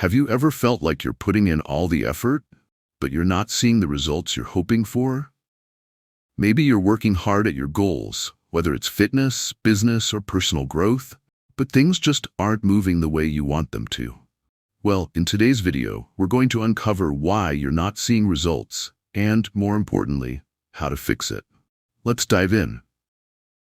Have you ever felt like you're putting in all the effort, but you're not seeing the results you're hoping for? Maybe you're working hard at your goals, whether it's fitness, business, or personal growth, but things just aren't moving the way you want them to. Well, in today's video, we're going to uncover why you're not seeing results and, more importantly, how to fix it. Let's dive in.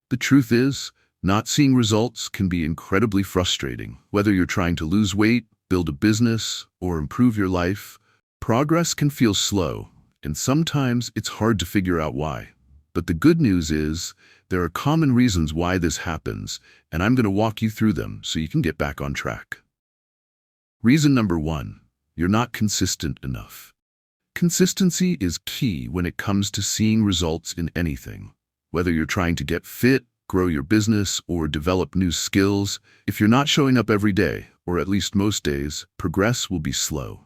The truth is, not seeing results can be incredibly frustrating. Whether you're trying to lose weight, build a business, or improve your life, progress can feel slow, and sometimes it's hard to figure out why. But the good news is, there are common reasons why this happens, and I'm going to walk you through them so you can get back on track. Reason number 1, you're not consistent enough. Consistency is key when it comes to seeing results in anything. Whether you're trying to get fit, grow your business, or develop new skills, if you're not showing up every day, or at least most days, progress will be slow.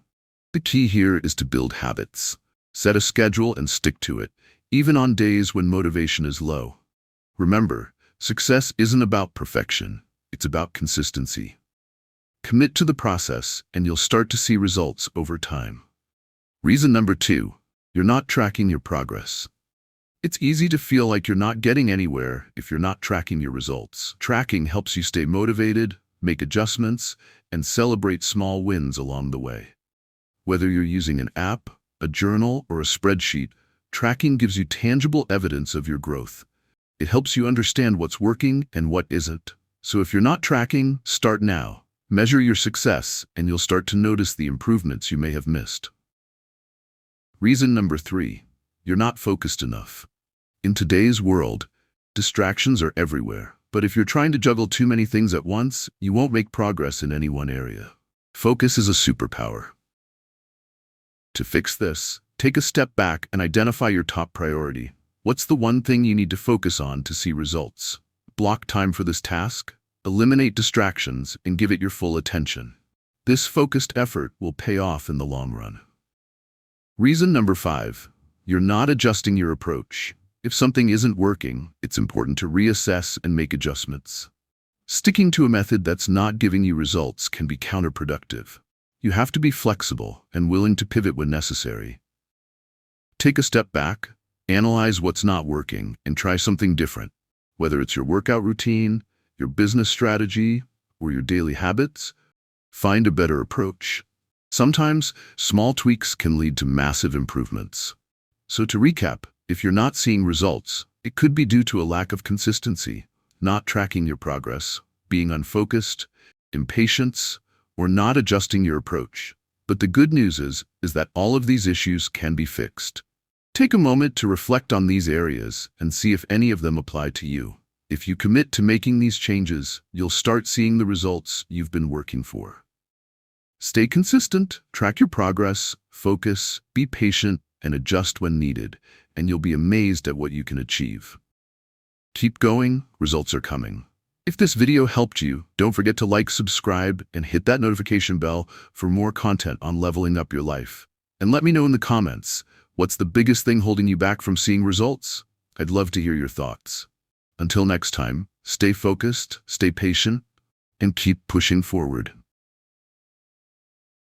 The key here is to build habits. Set a schedule and stick to it, even on days when motivation is low. Remember, success isn't about perfection, it's about consistency. Commit to the process, and you'll start to see results over time. Reason number 2, you're not tracking your progress. It's easy to feel like you're not getting anywhere if you're not tracking your results. Tracking helps you stay motivated, make adjustments, and celebrate small wins along the way. Whether you're using an app, a journal, or a spreadsheet, tracking gives you tangible evidence of your growth. It helps you understand what's working and what isn't. So if you're not tracking, start now. Measure your success, and you'll start to notice the improvements you may have missed. Reason number 3, you're not focused enough. In today's world, distractions are everywhere. But if you're trying to juggle too many things at once, you won't make progress in any one area. Focus is a superpower. To fix this, take a step back and identify your top priority. What's the one thing you need to focus on to see results? Block time for this task, eliminate distractions, and give it your full attention. This focused effort will pay off in the long run. Reason number 5, you're not adjusting your approach. If something isn't working, it's important to reassess and make adjustments. Sticking to a method that's not giving you results can be counterproductive. You have to be flexible and willing to pivot when necessary. Take a step back, analyze what's not working, and try something different. Whether it's your workout routine, your business strategy, or your daily habits, find a better approach. Sometimes, small tweaks can lead to massive improvements. So to recap, if you're not seeing results, it could be due to a lack of consistency, not tracking your progress, being unfocused, impatience, or not adjusting your approach. But the good news is that all of these issues can be fixed. Take a moment to reflect on these areas and see if any of them apply to you. If you commit to making these changes, you'll start seeing the results you've been working for. Stay consistent, track your progress, focus, be patient, and adjust when needed, and you'll be amazed at what you can achieve. Keep going, results are coming. If this video helped you, don't forget to like, subscribe, and hit that notification bell for more content on leveling up your life. And let me know in the comments, what's the biggest thing holding you back from seeing results? I'd love to hear your thoughts. Until next time, stay focused, stay patient, and keep pushing forward.